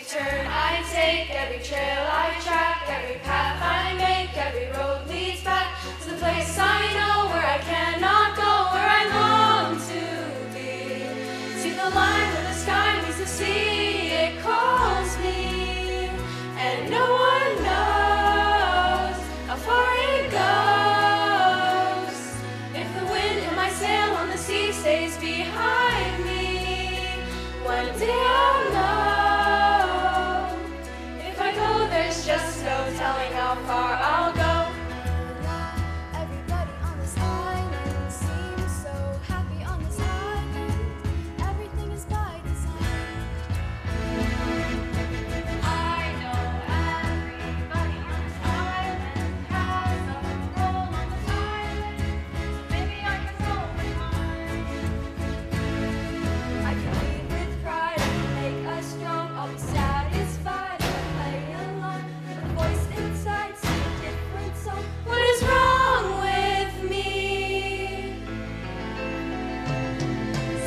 turn I take, every trail I track, every path I make, every road leads back to the place I know where I cannot go, where I long to be. See the line where the sky meets the sea, it calls me, and no one knows how far it goes. If the wind in my sail on the sea stays behind me, one day I'll know. If I go, there's just no telling how far I'll go. Everybody on this island seems so happy on this island. Everything is by design. I know everybody on this island has a role on this island. Maybe I can roll with mine. I can lead with pride, I can make us strong. I'll be satisfied if I play along. The voice inside sings a different song. What is wrong with me?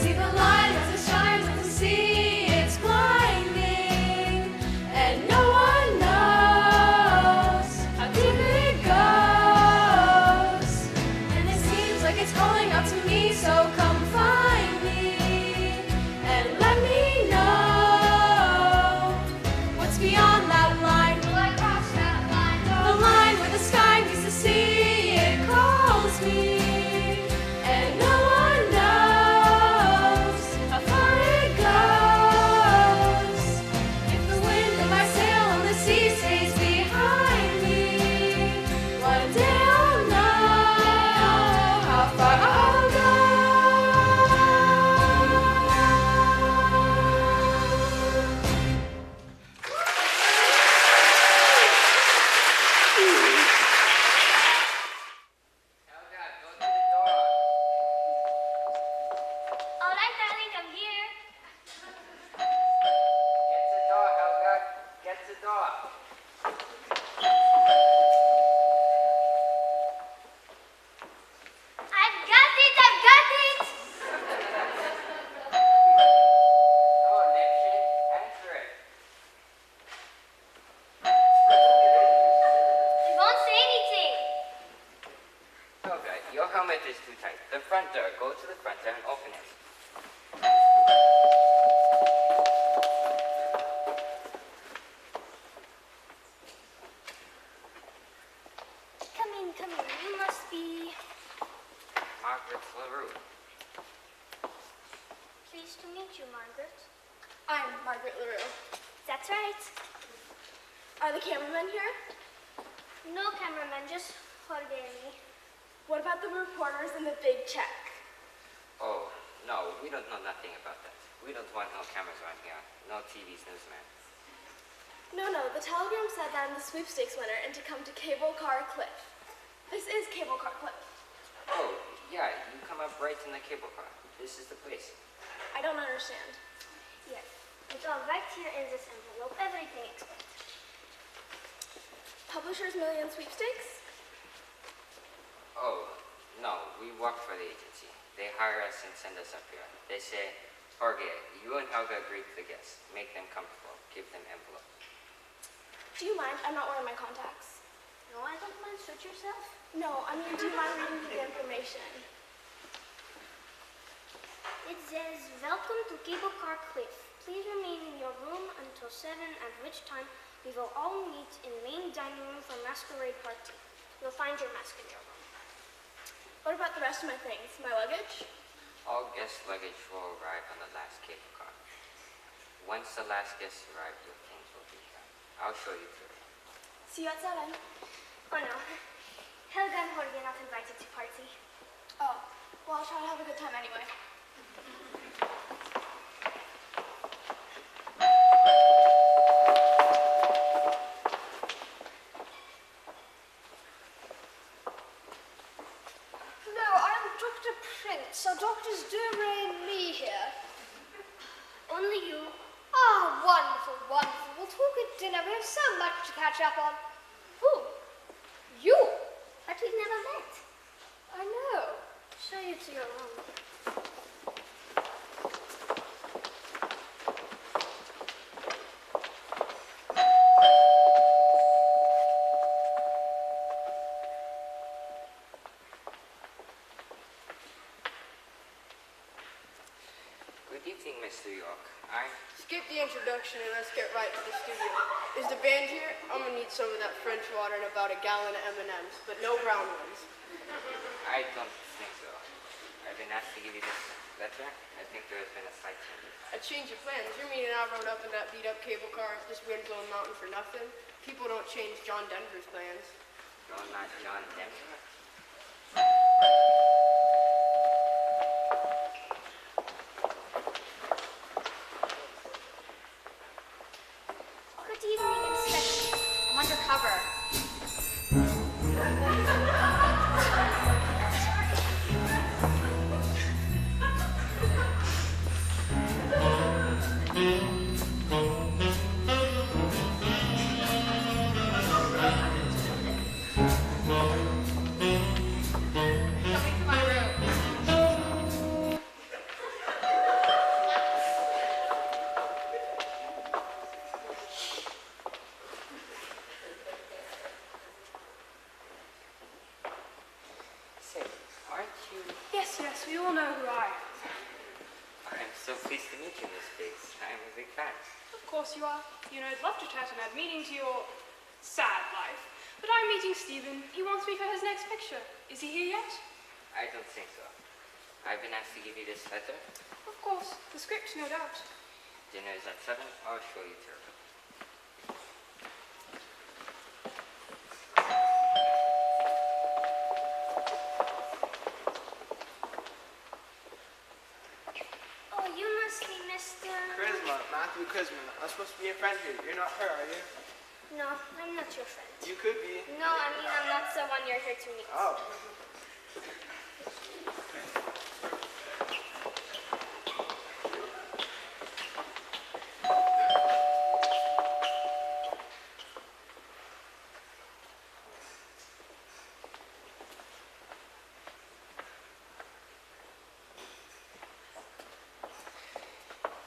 See the light as it shines on the sea, it's blinding, and no one knows how deep it goes. And it seems like it's calling out to me, so come find me and let me know what's beyond that line. Will I cross that line? The line where the sky meets the sea, it calls me, and no one knows how far it goes. If the wind in my sail on the sea stays behind me, one day I'll know how far I'll go. Helga, go to the door. All right, darling, I'm here. Get the door, Helga. Get the door. I've got it, I've got it. No, Lipton, answer it. They won't say anything. Helga, your helmet is too tight. The front door. Go to the front door and open it. Come in, come in. You must be Margaret LaRue. pleased to meet you, Margaret. I'm Margaret LaRue. That's right. Are the cameramen here? No cameraman, just Jorge and me. What about the reporters and the big check? Oh, no, we don't know nothing about that. We don't want no cameras around here. No TV's newsman. No, the telegram said that I'm the sweepstakes winner and to come to Cable Car Cliff. This is Cable Car Cliff. Oh, yeah, you come up right in the cable car. This is the place. I don't understand. Yes, it's all right here in this envelope. Everything explained. Publishers Million Sweepstakes? Oh, no, we work for the agency. They hire us and send us up here. They say, Jorge, you and Helga greet the guests. Make them comfortable. Give them envelopes. Do you mind? I'm not wearing my contacts. No, I don't mind. Suit yourself. No, I mean, do you mind reading the information? It says, welcome to Cable Car Cliff. Please remain in your room until 7, at which time we will all meet in main dining room for masquerade party. You'll find your mask in your room. What about the rest of my things? My luggage? All guest luggage will arrive on the last cable car. Once the last guests arrive, your things will be here. I'll show you through. See you at 7. Oh no, Helga and Jorge are not invited to party. Oh, well, I'll try to have a good time anyway. Hello, I'm Dr. Prince. Are doctors Dure and me here? Only you. Ah, wonderful, wonderful. We'll talk at dinner. We have so much to catch up on. Who? You? But we've never met. I know. Show you to your room. Mr. York. I'm... Skip the introduction and let's get right to the studio. Is the band here? I'm gonna need some of that French water and about a gallon of M&Ms, but no brown ones. I don't think so. I've been asked to give you this letter. I think there has been a slight change. A change of plans. You mean I rode up in that beat-up cable car this wind-blown mountain for nothing? People don't change John Denver's plans. No, not John Denver. Good evening, Inspector. I'm undercover. Coming to my room. Say, aren't you... Yes, we all know who I am. I'm so pleased to meet you, Miss Biggs. I'm a big fan. Of course you are. You know, I'd love to chat and add meaning to your sad life. But I'm meeting Stephen. He wants me for his next picture. Is he here yet? I don't think so. I've been asked to give you this letter. Of course. The script, no doubt. Dinner is at 7. I'll show you to her. Oh, you must be Mr. Charisma, Matthew Charisma. I'm supposed to be a friend here. You're not her, are you? No, I'm not your friend. You could be. No, I mean, I'm not someone you're here to meet. Oh.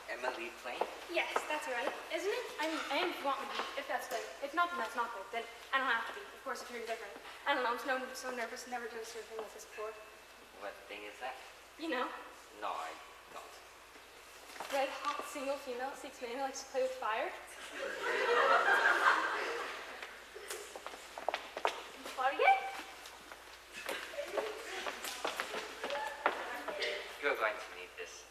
Emily Plain? Yes, that's right. Isn't it? I mean, I am if you want me to be, if that's good. If not, then that's not good. Then I don't have to be. Of course, if you're different. I don't know, I'm so nervous. Never done a sort of thing like this before. What thing is that? You know, No, I don't. red hot single female seeks man who likes to play with fire. Jorge? You're going to need this.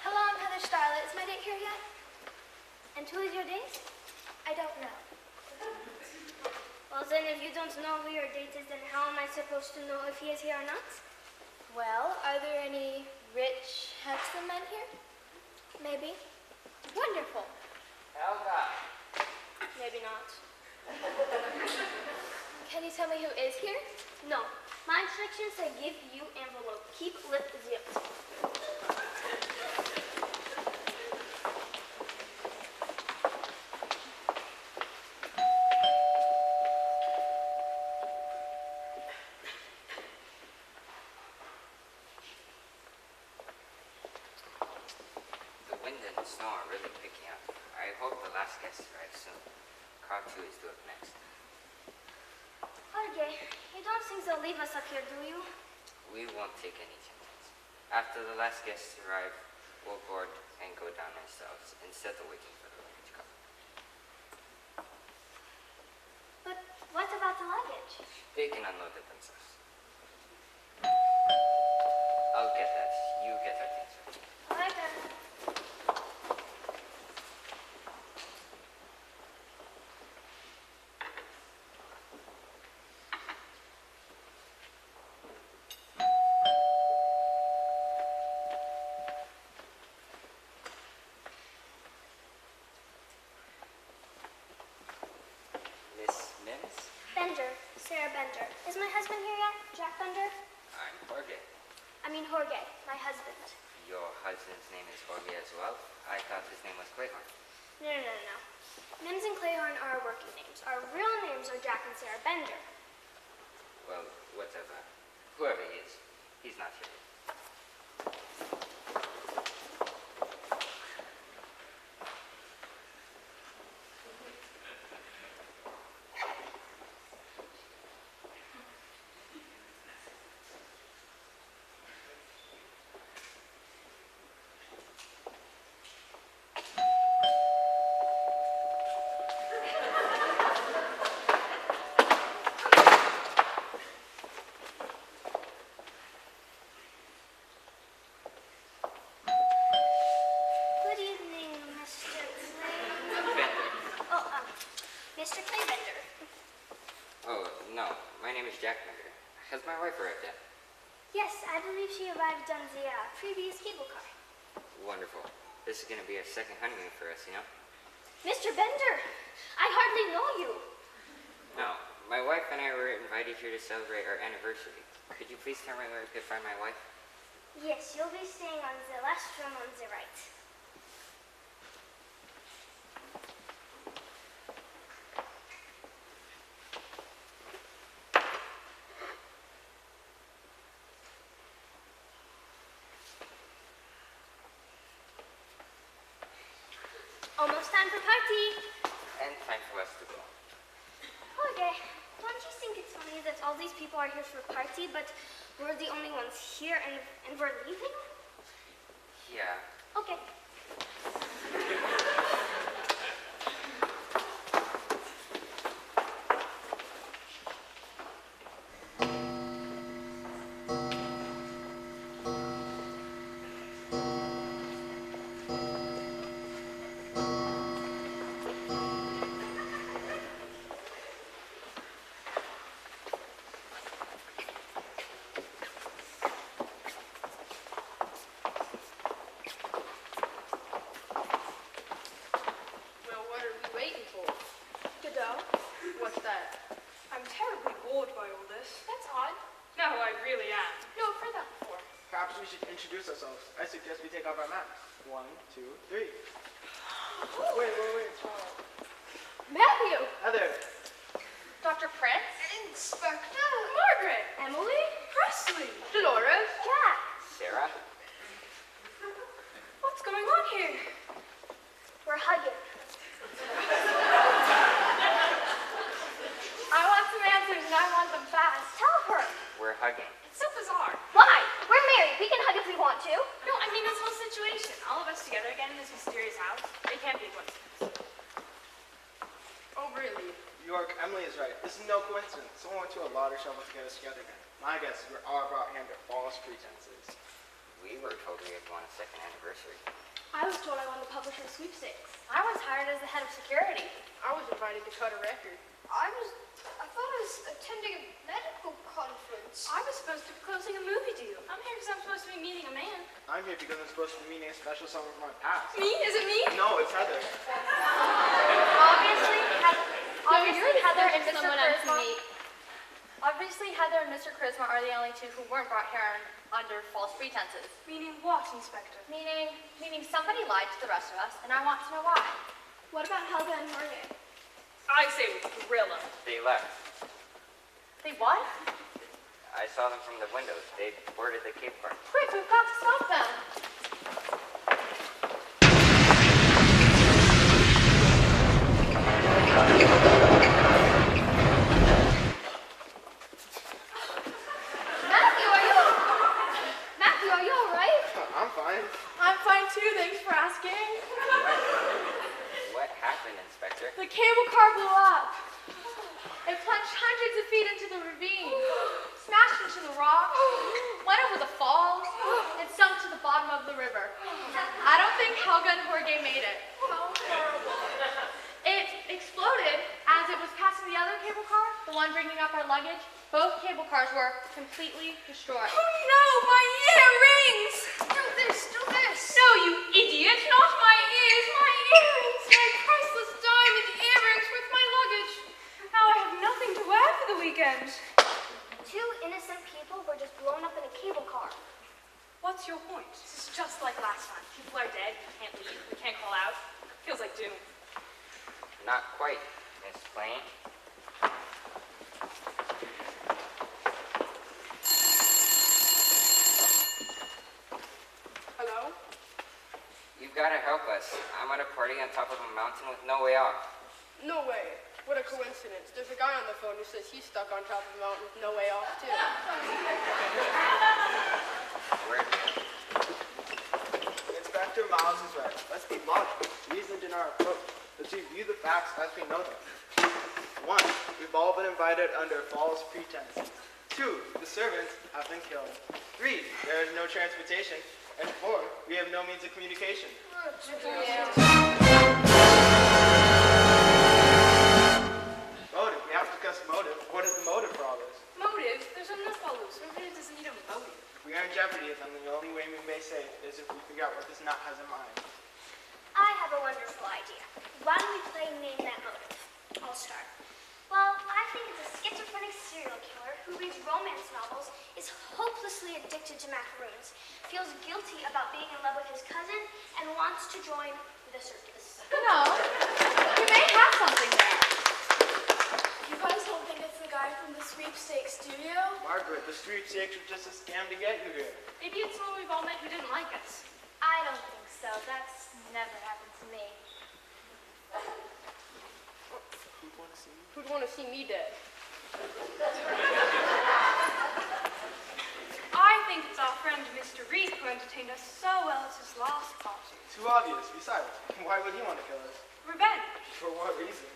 Hello, I'm Heather Starlet. Is my date here yet? And who is your date? I don't know. Well, then, if you don't know who your date is, then how am I supposed to know if he is here or not? Well, are there any rich, handsome men here? Maybe. Wonderful. Helga! Maybe not. Can you tell me who is here? No. My instructions say give you envelope. Keep lip zipped. The wind and the snow are really picking up. I hope the last guest arrives soon. Car 2 is due up next. Jorge, you don't think they'll leave us up here, do you? We won't take any chances. After the last guests arrive, we'll board and go down ourselves instead of waiting for the luggage car. But what about the luggage? They can unload it themselves. I'll get that. You get our things ready. All right, then. Miss Mims? Bender. Sarah Bender. Is my husband here yet? Jack Bender? I'm Jorge. I mean Jorge, my husband. Your husband's name is Jorge as well? I thought his name was Clayhorn. No. Mims and Clayhorn are our working names. Our real names are Jack and Sarah Bender. Well, whatever. Whoever he is, he's not here. name is Jack Mender. Has my wife arrived yet? Yes, I believe she arrived on the previous cable car. Wonderful. This is going to be a second honeymoon for us, you know? Mr. Bender, I hardly know you. No, my wife and I were invited here to celebrate our anniversary. Could you please tell me where I could find my wife? Yes, you'll be staying on the last room on the right. Almost time for party. And time for us to go. Okay, don't you think it's funny that all these people are here for a party, but we're the only ones here and we're leaving? Yeah. Okay. Well, what are we waiting for? Godot, What's that? I'm terribly bored by all this. That's odd. No, I really am. No, I've heard that before. Perhaps we should introduce ourselves. I suggest we take off our masks. 1, 2, 3. Wait. Matthew! Heather. Dr. Prince? Inspector! Margaret! Emily? Presley! Dolores? Jack! Sarah? What's going on here? We're hugging. I want some answers and I want them fast. Tell her. We're hugging. It's so bizarre. Why? We're married. We can hug if we want to. No, I mean this whole situation. All of us together again in this mysterious house. It can't be a coincidence. Oh, really? York, Emily is right. This is no coincidence. Someone went to a lauder shovel to get us together again. My guess is we're all brought here under false pretenses. We were told we had won a second anniversary. I was told I won the publisher sweepstakes. I was hired as the head of security. I was invited to cut a record. I thought I was attending a medical conference. I was supposed to be closing a movie deal. I'm here because I'm supposed to be meeting a man. I'm here because I'm supposed to be meeting a special someone from my past. Me? Is it me? No, it's Heather. Obviously, Heather and Mr. someone else Charisma. Obviously, Heather and Mr. Charisma are the only two who weren't brought here under false pretenses. Meaning what, Inspector? Meaning somebody lied to the rest of us, and I want to know why. What about Helga and Jorge? I say we grill them. They left. They what? I saw them from the windows. They boarded the Cape Car. Quick, we've got to stop them. Matthew, are you all right? I'm fine. I'm fine too, thanks for asking. What happened, Inspector? The cable car blew up. It plunged hundreds of feet into the ravine, smashed into the rocks, went over the falls, and sunk to the bottom of the river. I don't think Helga and Jorge made it. How horrible. It exploded as it was passing the other cable car, the one bringing up our luggage. Both cable cars were completely destroyed. Oh no, my earrings! Do this. No, you idiot! Not my ears! My earrings! My priceless diamond earrings with my luggage! Now I have nothing to wear for the weekend. Two innocent people were just blown up in a cable car. What's your point? This is just like last time. People are dead, we can't leave, we can't call out. Feels like doom. Not quite, Miss Plain. Hello? You've got to help us. I'm at a party on top of a mountain with no way off. No way. What a coincidence. There's a guy on the phone who says he's stuck on top of a mountain with no way off, too. Where? Inspector Miles is right. Let's be logical, reasoned in our approach. Let's review the facts as we know them. 1. We've all been invited under false pretenses. 2. The servants have been killed. 3. There is no transportation. And 4. We have no means of communication. Motive. We have to discuss motive. What is the motive for all this? we are in jeopardy, then the only way we may save is if we figure out what this nut has in mind. I have a wonderful idea. Why don't we play Name That Motive? I'll start. Well, I think it's a schizophrenic serial killer who reads romance novels, is hopelessly addicted to macaroons, feels guilty about being in love with his cousin, and wants to join the circus. No, you may have something there. You guys don't think it's the guy from the sweepstakes, do you? Margaret, the sweepstakes were just a scam to get you here. Maybe it's someone we've all met who didn't like us. I don't think so. That's never happened to me. Who'd want to see me dead? I think it's our friend Mr. Reef who entertained us so well at his last party. Too obvious. Besides, why would he want to kill us? Revenge. For what reason?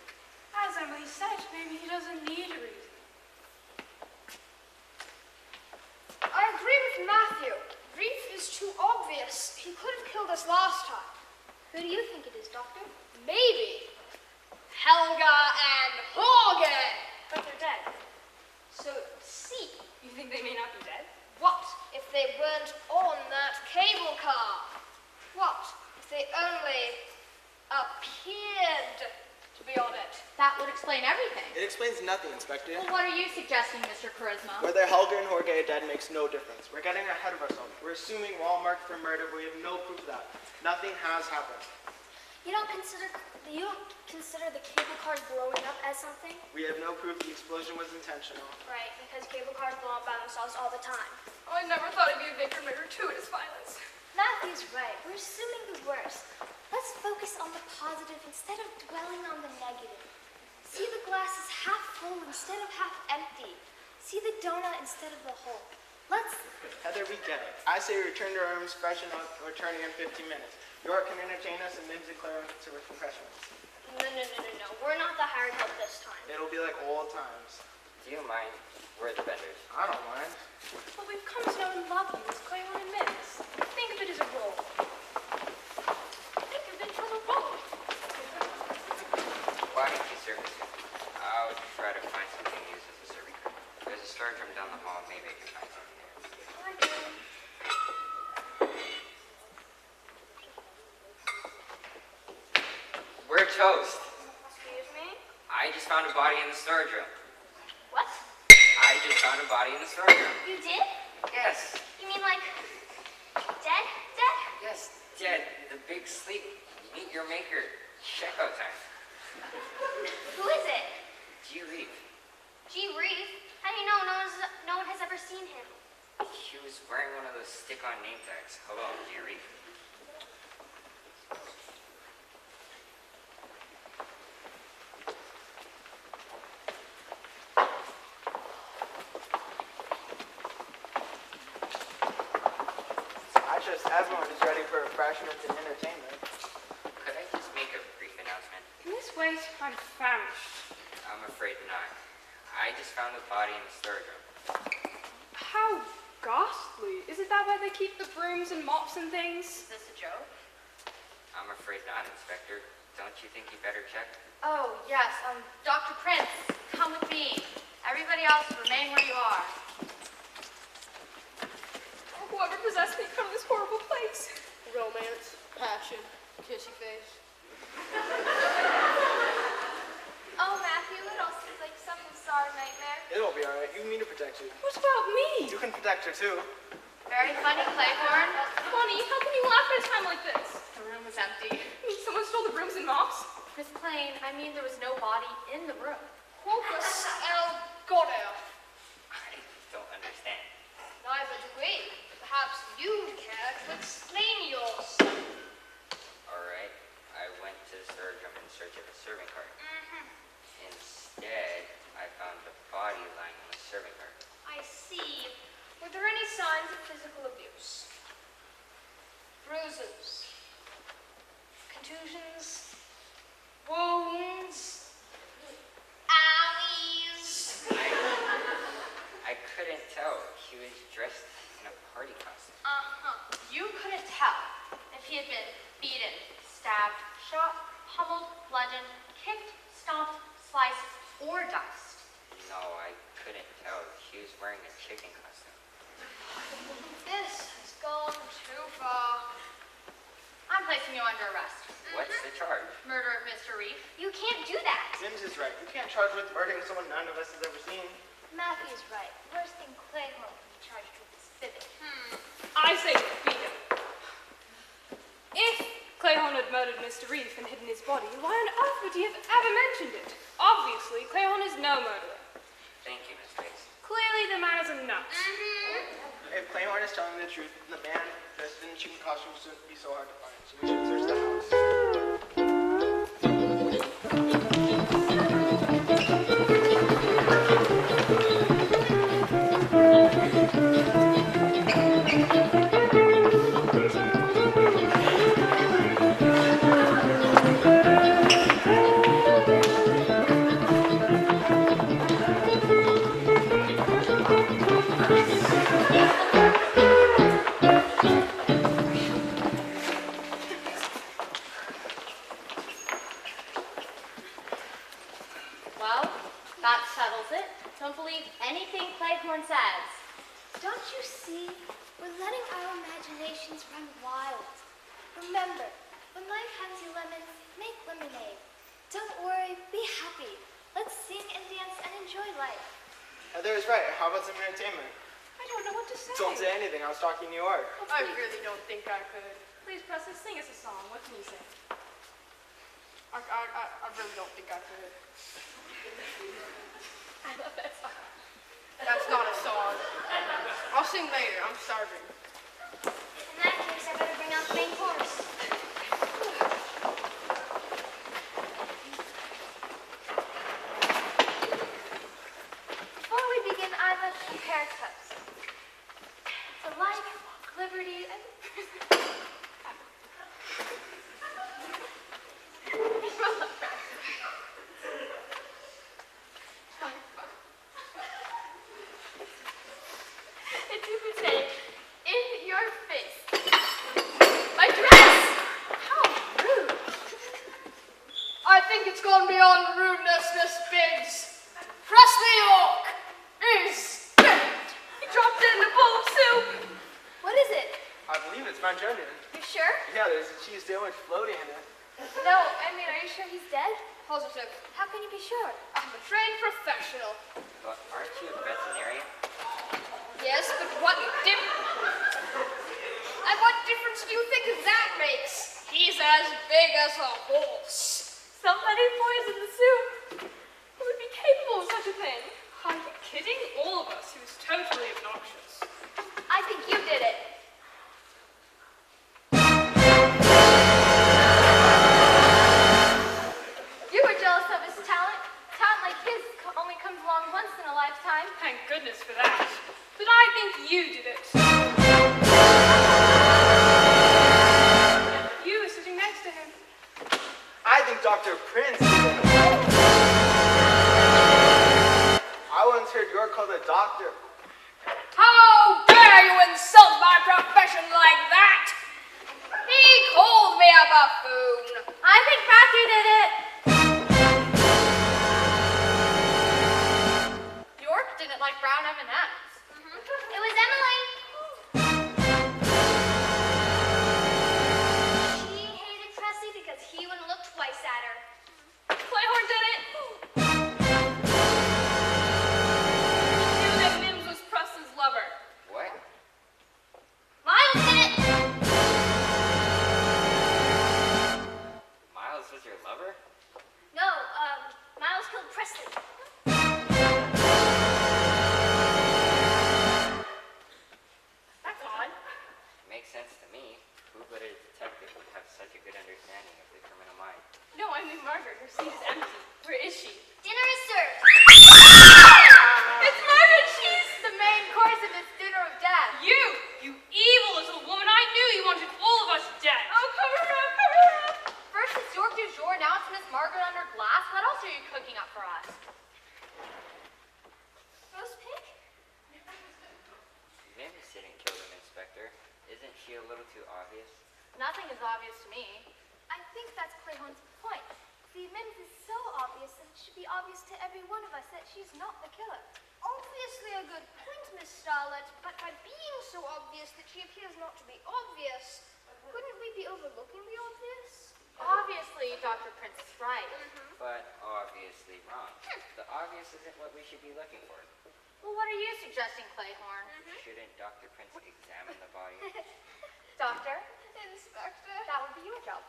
As Emily said, maybe he doesn't need a reason. I agree with Matthew. Reef is too obvious. He could have killed us last time. Who do you think it is, Doctor? Maybe Helga and Jorge. But they're dead. So, see, you think they may not be dead? What if they weren't on that cable car? What if they only appeared to be on it? That would explain everything. It explains nothing, Inspector. Well, what are you suggesting, Mr. Charisma? Whether Helga and Jorge are dead makes no difference. We're getting ahead of ourselves. We're assuming we're all marked for murder, but we have no proof of that. Nothing has happened. You don't consider the cable cars blowing up as something? We have no proof the explosion was intentional. Right, because cable cars blow up by themselves all the time. Oh, I never thought it'd be a victim of gratuitous violence. Matthew's right. We're assuming the worst. Let's focus on the positive instead of dwelling on the negative. See the glass is half full instead of half empty. See the donut instead of the hole. Let's... Heather, we get it. I say we return to our rooms, freshen up, returning in 15 minutes. York can entertain us, and Mims and Claire can serve refreshments. No. We're not the hired help this time. It'll be like old times. Do you mind? We're the vendors. I don't mind. But we've come to know and love you, as Claymore admits. Think of it as a role. Think of it as a role. Why don't you serve us? I'll try to find something to use as a serving crew. There's a storage room down the hall. Maybe I can find something there. We're toast. Excuse me? I just found a body in the storage room. What? I just found a body in the storage room. You did? Yes. You mean like dead? Dead? Yes, dead. The big sleep. Meet your maker. Checkout time. Who is it? G. Reef. G. Reef? How do you know no one has ever seen him? He was wearing one of those stick-on name tags. Hello, G. Reef. Everyone is ready for refreshments and entertainment. Could I just make a brief announcement? Can this wait? I'm famished. I'm afraid not. I just found the body in the storage room. How ghastly. Isn't that why they keep the brooms and mops and things? Is this a joke? I'm afraid not, Inspector. Don't you think you better check? Oh, yes. Dr. Prince, come with me. Everybody else, remain where you are. Whoever possessed me from this horrible place. Romance, passion, kissy face. Oh, Matthew, it all seems like some bizarre nightmare. It'll be alright. You need to protect you. What about me? You can protect her too. Very funny, Claiborne. Funny, how can you laugh at a time like this? The room was empty. You mean someone stole the brooms and mops? Miss Plain, I mean there was no body in the room. Hocus el Goddard. I don't understand. Neither do we. Perhaps you care to explain yourself. Alright, I went to the storage room in search of a serving cart. Instead, I found the body lying on the serving cart. I see. Were there any signs of physical abuse? Bruises? Contusions? Wounds? Owies? I couldn't tell. He was dressed in a party costume. You couldn't tell if he had been beaten, stabbed, shot, pummeled, bludgeoned, kicked, stomped, sliced, or diced. No, I couldn't tell. He was wearing a chicken costume. This has gone too far. I'm placing you under arrest. What's the charge? Murder of Mr. Reef. You can't do that. Sims is right. You can't charge with murdering someone none of us has ever seen. Matthew's right. Worse than Clayhorn can be charged with is fibbing. I say beat him. If Clayhorn had murdered Mr. Reef and hidden his body, why on earth would he have ever mentioned it? Obviously, Clayhorn is no murderer. Thank you, Miss Bates. Clearly, the man is a nut. If Claymore is telling the truth, the man dressed in chicken costume shouldn't be so hard to find. So we should search the house. Well, that settles it. Don't believe anything Clayhorn says. Don't you see? We're letting our imaginations run wild. Remember, when life hands you lemons, make lemonade. Don't worry, be happy. Let's sing and dance and enjoy life. Heather is right. How about some entertainment? I don't know what to say. Don't say anything. I was talking New York. I really don't think I could. Please, Preston, sing us a song. What can you say? I really don't think I could. I love that song. That's not a song. I'll sing later. I'm starving. In that case, I better bring out the main course. Before we begin, I must prepare a toast. To life, liberty, and... It's you could say, in your face. My dress! How rude. I think it's gone beyond rudeness, Miss Biggs. Presley York is dead. He dropped it in a bowl of soup. What is it? I believe it's Manchurian. You sure? Yeah, there's a cheese sandwich floating in it. No, I mean, are you sure he's dead? Positive. How can you be sure? I'm a trained professional. But aren't you a veterinarian? Yes, but and what difference do you think that makes? He's as big as a horse. Somebody poisoned the soup. Who would be capable of such a thing? Are you kidding? All of us. He was totally obnoxious. I think you did it. You were jealous of his talent. Talent like his only comes along once in a lifetime. Thank goodness for that. But I think you did it. You were sitting next to him. I think Dr. Prince did it. I once heard York called a doctor. How dare you insult my profession like that? He called me a buffoon. I think Matthew did it. York didn't like brown M&Ms. It was Emily. She hated Presley because he wouldn't look twice at her. Clayhorn did it. He knew that Mims was Preston's lover. What? Miles did it. Miles was your lover? No, Miles killed Presley. That's odd. Makes sense to me. Who but a detective would have such a good understanding of the criminal mind? No, I mean Margaret. Her seat is empty. Where is she? Dinner is served. It's Margaret. She's The main course of this dinner of death. you. You evil little woman. I knew you wanted all of us dead. Oh, cover her up, cover her up. First it's York du jour, now it's Miss Margaret under glass. What else are you cooking up for us? Roast pig? Mims didn't kill them, Inspector. Isn't she a little too obvious? Nothing is obvious to me. I think that's Clayhorn's point. See, Mims is so obvious that it should be obvious to every one of us that she's not the killer. Obviously a good point, Miss Starlet, but by being so obvious that she appears not to be obvious, couldn't we be overlooking the obvious? Obviously, Dr. Prince is right. But obviously wrong. The obvious isn't what we should be looking for. Well, what are you suggesting, Clayhorn? Shouldn't Dr. Prince examine the body? Doctor, Inspector? that would be your job.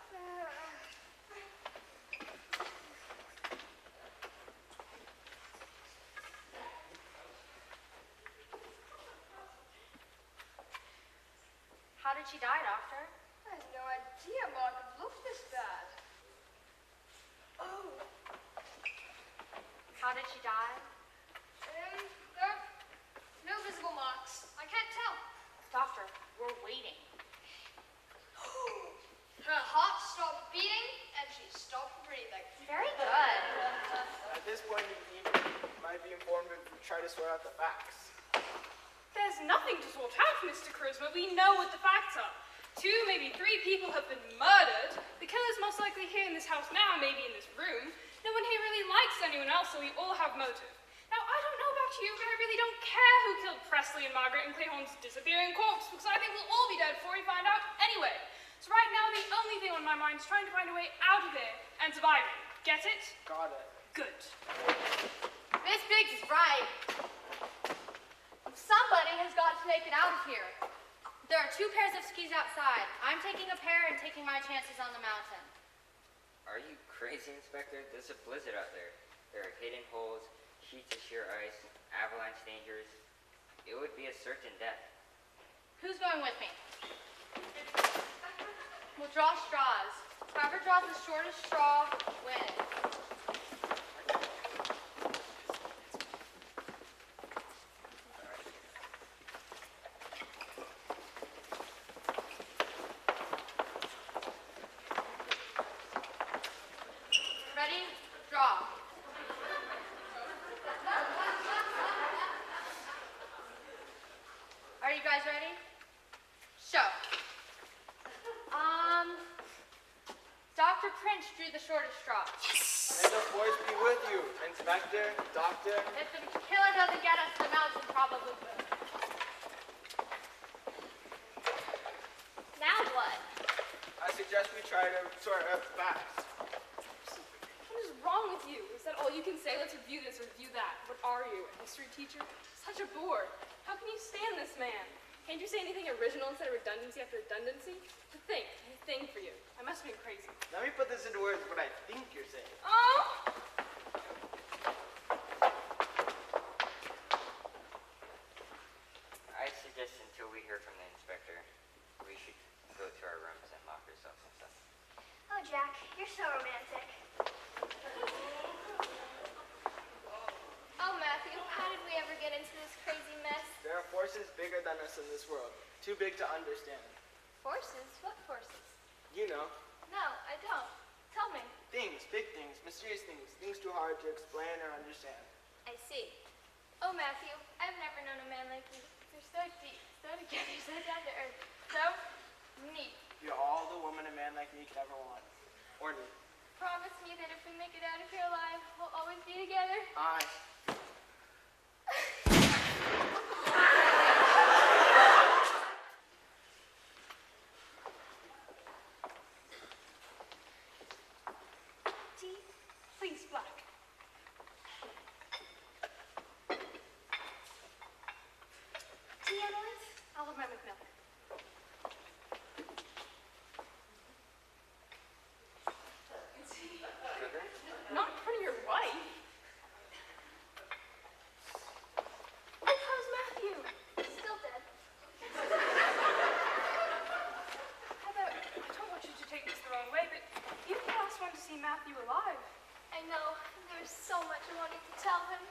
How did she die, Doctor? I have no idea Mark looked this bad. Oh. How did she die? There are no visible marks. I can't tell. Doctor, we're waiting. Her heart stopped beating and she stopped breathing. Very good. At this point in the evening, it might be informative if we try to sort out the facts. There's nothing to sort out, Mr. Charisma. We know what the facts are. 2, maybe 3 people have been murdered. The killer's most likely here in this house now, maybe in this room. No one here really likes anyone else, so we all have motive. Now, I don't know about you, but I really don't care who killed Presley and Margaret and Clayhorn's disappearing corpse, because I think we'll all be dead before we find out anyway. So right now, the only thing on my mind is trying to find a way out of here and surviving. Get it? Got it. Good. Miss Biggs is right. Somebody has got to make it out of here. There are 2 pairs of skis outside. I'm taking a pair and taking my chances on the mountain. Are you crazy, Inspector? There's a blizzard out there. There are hidden holes, sheets of sheer ice, avalanche dangers. It would be a certain death. Who's going with me? We'll draw straws. Whoever draws the shortest straw wins. Ready? Draw. Are you guys ready? Show. Dr. Prince drew the shortest straw. May the force be with you, Inspector, Doctor. If the killer doesn't get us, the mountain probably will. Now what? I suggest we try to sort out the facts. What is wrong with you? Is that all you can say? Let's review this or review that. What are you, a history teacher? Such a bore. How can you stand this man? Can't you say anything original instead of redundancy after redundancy? To think, a thing for you. I must have been crazy. Let me put this into words what I think you're saying. Oh! I suggest until we hear from the inspector, we should go to our rooms and lock ourselves and stuff. Oh, Jack, you're so romantic. Oh, Matthew, how did we ever get into this crazy mess? There are forces bigger than us in this world, too big to understand. Forces? What forces? You know, No, I don't. Tell me. things, big things, mysterious things, things too hard to explain or understand. I see. Oh, Matthew, I've never known a man like you. You're so deep, so together, so down to earth, so neat. You're all the woman a man like me could ever want. Or need. Promise me that if we make it out of here alive, we'll always be together. Aye. Tea? Please, black. Tea, Emily? I'll have my with milk. Sugar? Not in front of your wife. Oh, how's Matthew? Still dead. Heather, I don't want you to take this the wrong way, but you the last one to see Matthew alive. I know. There was so much I wanted to tell him.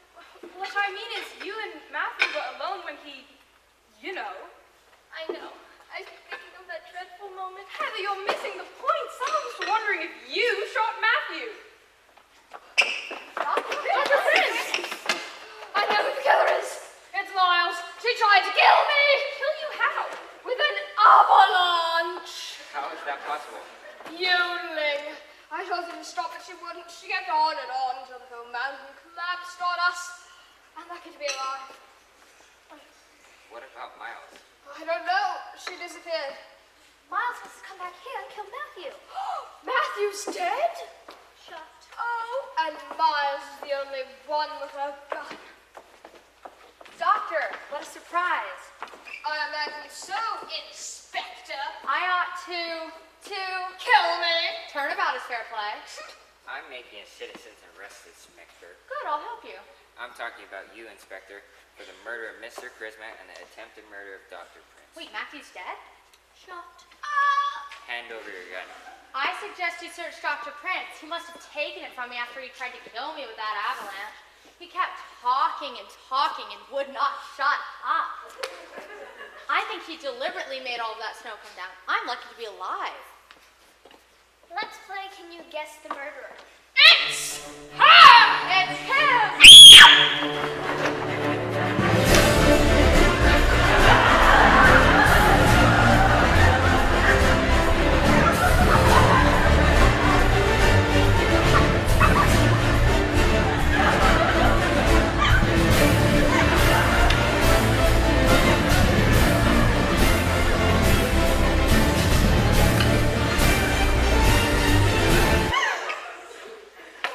What I mean is, you and Matthew were alone when he, you know. I know. I keep thinking of that dreadful moment. Heather, you're missing the point. Someone was wondering if you shot Matthew. Dr. Prince! I know who the killer is. It's Miles. She tried to kill me. Kill you how? With an avalanche. How is that possible? Yodeling. I told her to stop, but she wouldn't. She kept on and on until the whole mountain collapsed on us. I'm lucky to be alive. What about Miles? I don't know. She disappeared. Miles has to come back here and kill Matthew. Matthew's dead? Shut. Oh, and Miles is the only one with a gun. Doctor, what a surprise. I imagine so, Inspector. I ought to Kill me. turnabout is fair play. I'm making a citizen's arrest, Inspector. Good, I'll help you. I'm talking about you, Inspector, for the murder of Mr. Charisma and the attempted murder of Dr. Prince. Wait, Matthew's dead? Shut. Hand over your gun. I suggest you search Dr. Prince. He must have taken it from me after he tried to kill me with that avalanche. He kept talking and would not shut up. I think he deliberately made all of that snow come down. I'm lucky to be alive. Let's play Can You Guess the Murderer? It's her! It's him!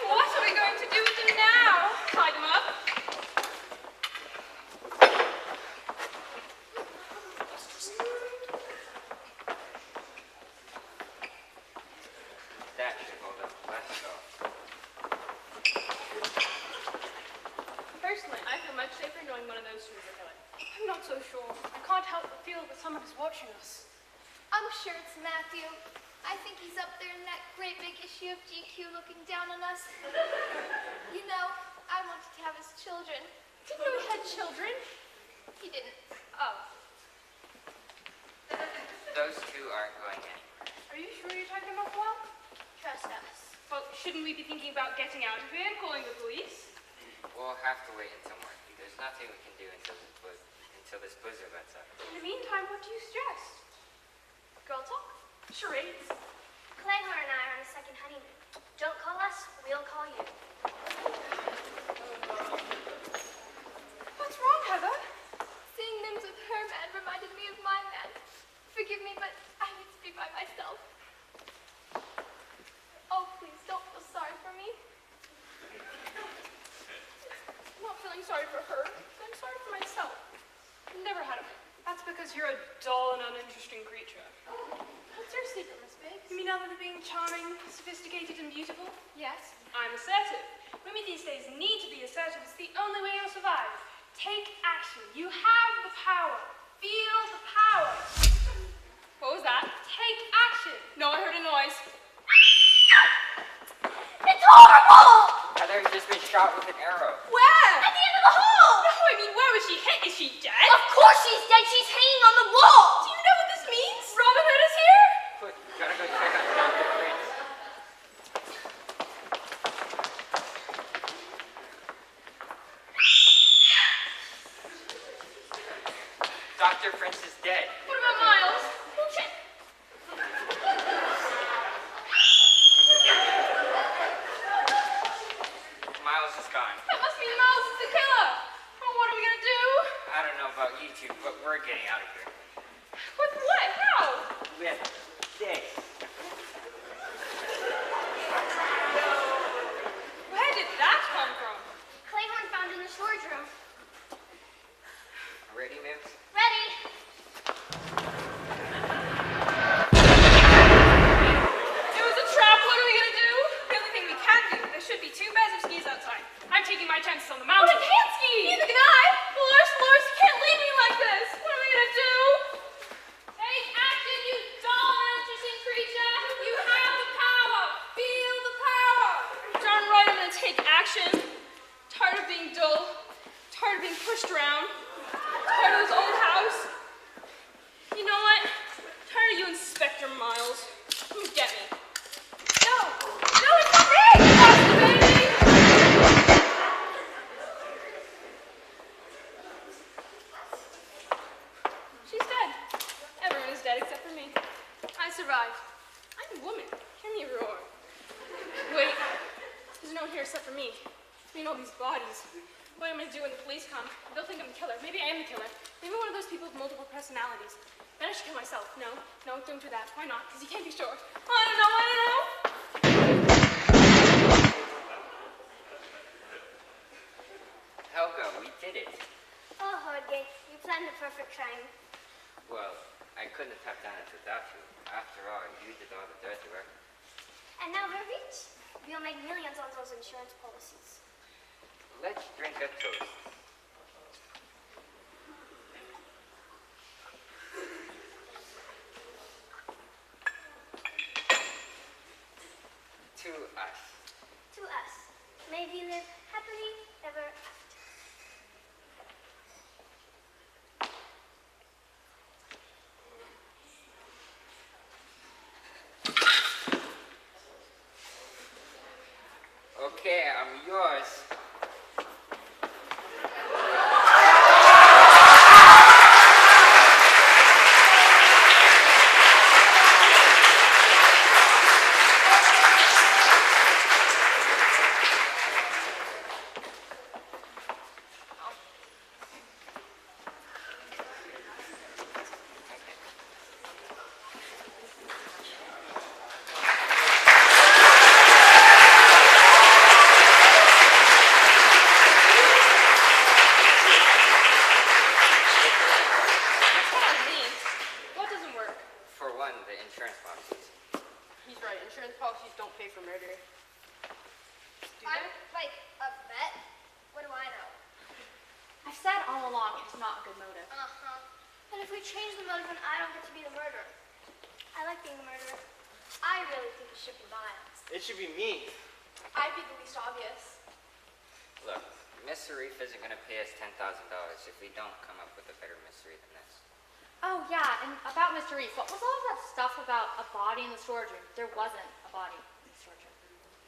What are we going to do with them now? Tie them up? That should hold up. Let's go. Personally, I feel much safer knowing one of those two is a killer. I'm not so sure. I can't help but feel that someone is watching us. I'm sure it's Matthew. I think he's up there in that great big issue of GQ looking down on us. You know, I wanted to have his children. Didn't know we had children. He didn't. Oh, Those two aren't going anywhere. are you sure you're taking them off well? Trust us. Well, shouldn't we be thinking about getting out of here and calling the police? We'll have to wait until morning. There's nothing we can do until this blizzard lets up. In the meantime, what do you suggest? Girl talk? Charades? Clayhorn and I are on a second honeymoon. Don't call us, we'll call you. What's wrong, Heather? Seeing Mims with her man reminded me of my man. Forgive me, but I need to be by myself. Oh, please don't feel sorry for me. I'm not feeling sorry for her. I'm sorry for myself. I've never had a man. That's because you're a dull and uninteresting creature. What's your secret, Miss Biggs? You mean other than being charming, sophisticated, and beautiful? Yes. I'm assertive. Women these days need to be assertive. It's the only way you'll survive. Take action. You have the power. Feel the power. What was that? Take action. No, I heard a noise. It's horrible! Heather has just been shot with an arrow. Where? At the end of the hall! No, I mean, where was she hit? Is she dead? Of course she's dead. She's hanging on the wall. Do you know what this means? Robin Hood is here? Quick, gotta go check on Dr. Prince. Dr. Prince is dead. What about Miles? We'll check. Miles is gone. That must mean Miles is the killer. Well, what are we gonna do? I don't know about you two, but we're getting out of here. With what? How? With this. Where did that come from? Clayhorn found in the storage room. Ready, Mims? Ready? It was a trap. What are we gonna do? The only thing we can do. There should be 2 pairs of skis outside. I'm taking my chances on the mountain. But I can't ski. Neither can I. Loris, you can't leave me like this. What are we gonna do? Take action, you dull and uninteresting creature. You have the power. Feel the power. Darn right, I'm gonna take action. Tired of being dull. Tired of being pushed around. Tired of this old house. You know what? Tired of you, Inspector Miles. Come and get me. No! No, it's not me! That's the baby! She's dead. Everyone is dead except for me. I survived. I'm a woman. Give me a roar. Wait, there's no one here except for me. I mean, all these bodies. What am I going to do when the police come? They'll think I'm the killer. Maybe I am the killer. Maybe one of those people with multiple personalities. Then I should kill myself. No, don't do that. Why not? Because you can't be sure. I don't know. Helga, we did it. Oh, Jorge, you planned the perfect crime. Well, I couldn't have done it without you. After all, you did all the dirty work. And now we're rich. We'll make millions on those insurance policies. Let's drink a toast. To us. To us. May we live happily ever after. Okay, I'm yours. What doesn't work? For one, the insurance policies. He's right. Insurance policies don't pay for murder. I'm like a vet. What do I know? I've said all along it's not a good motive. Uh-huh. And if we change the motive, then I don't get to be the murderer. I like being the murderer. I really think it should be Miles. It should be me. I'd be the least obvious. Look, Mr. Reef isn't going to pay us $10,000 if we don't come up with a better mystery than this. Oh, yeah, and about Mr. Reef, what was all of that stuff about a body in the storage room? There wasn't a body in the storage room.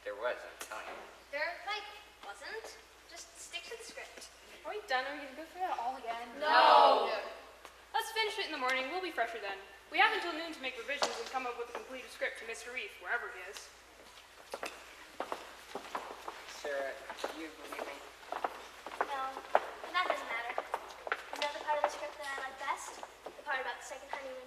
There was, I'm telling you. There, like, wasn't. Just stick to the script. Are we done? Are we going to go through that all again? No. Yeah. Let's finish it in the morning. We'll be fresher then. We have until noon to make revisions and come up with a completed script to Mr. Reef, wherever he is. Sarah, do you believe me? No, and that doesn't matter. You know the part of the script that I like best? The part about the second honeymoon.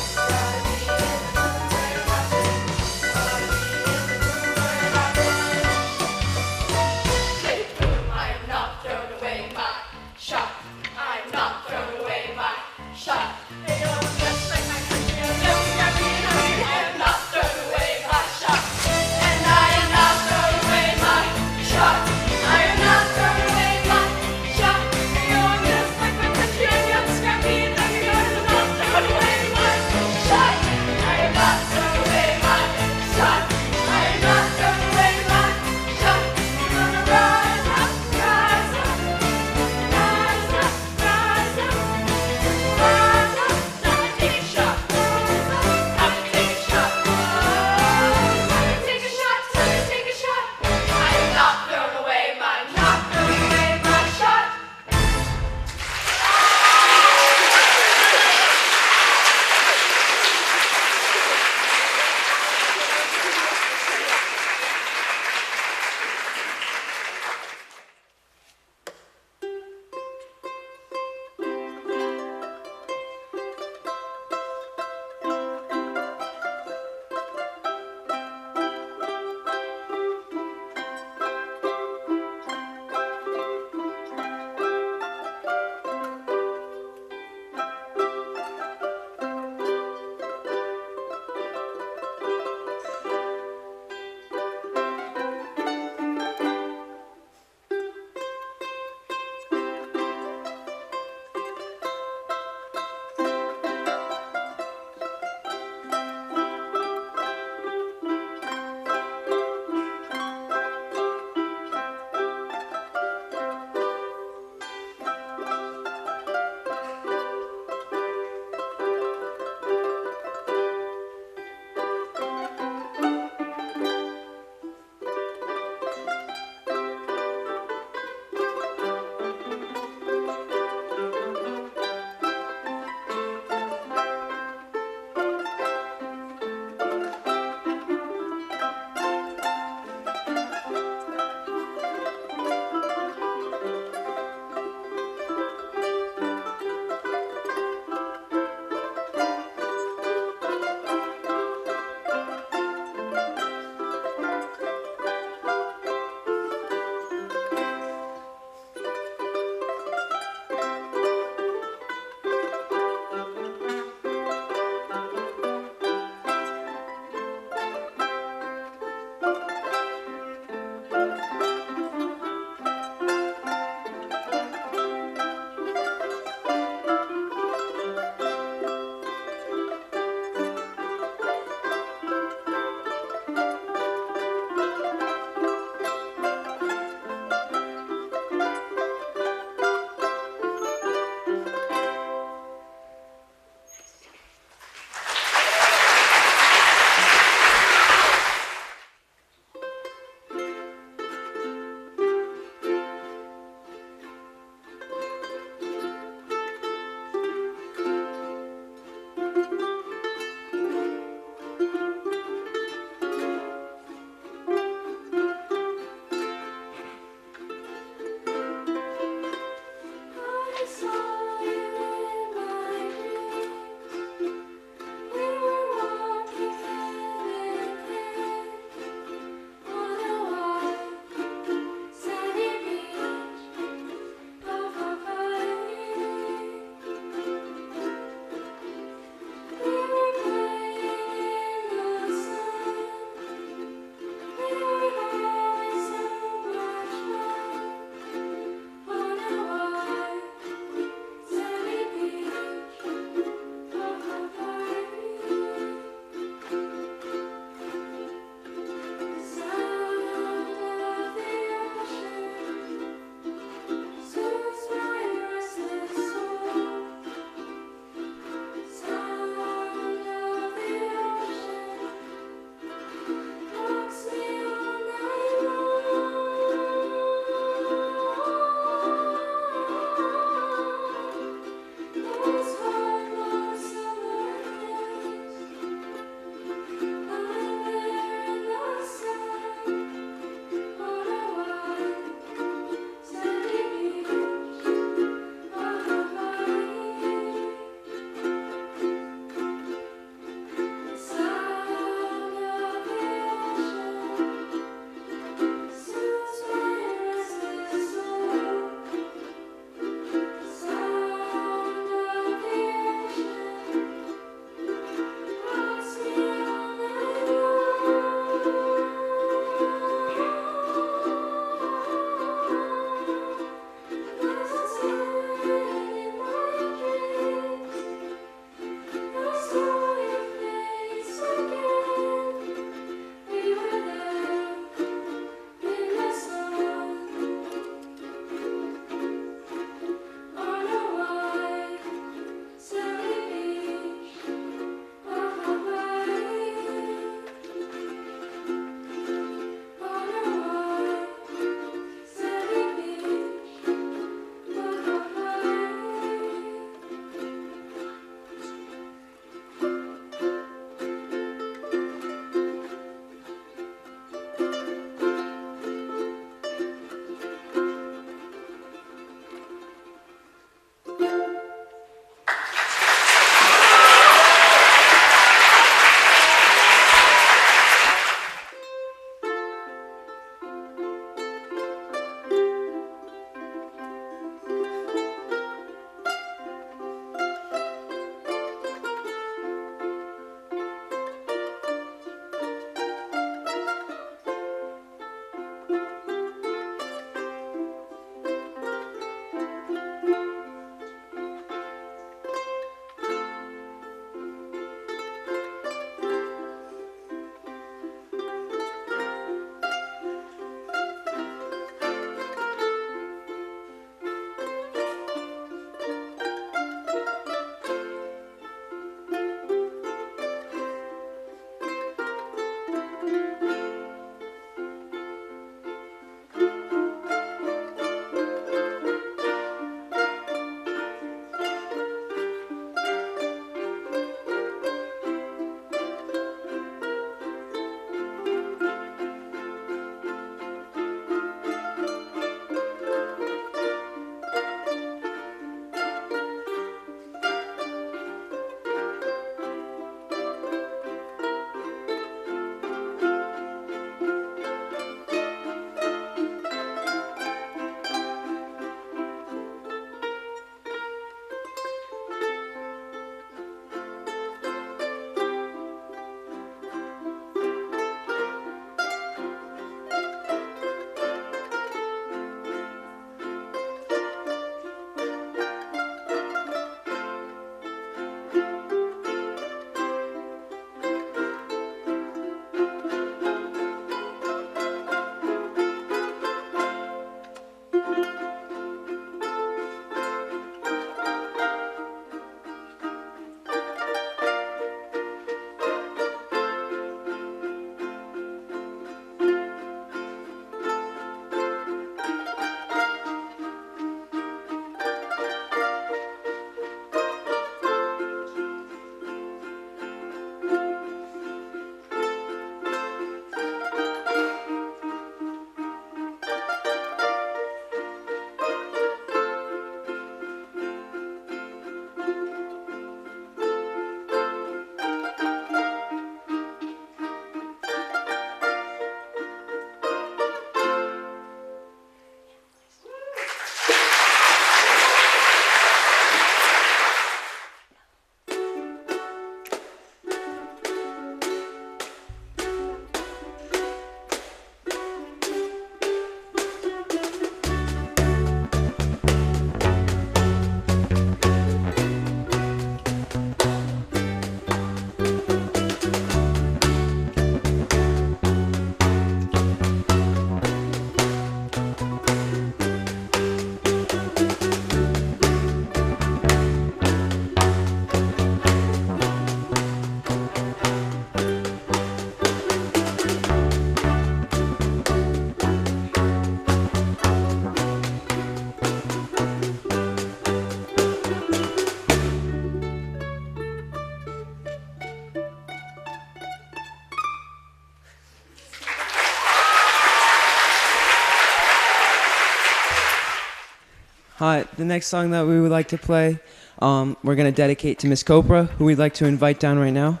The next song that we would like to play, we're going to dedicate to Miss Copra, who we'd like to invite down right now.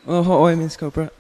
Aloha oi, Miss Copra.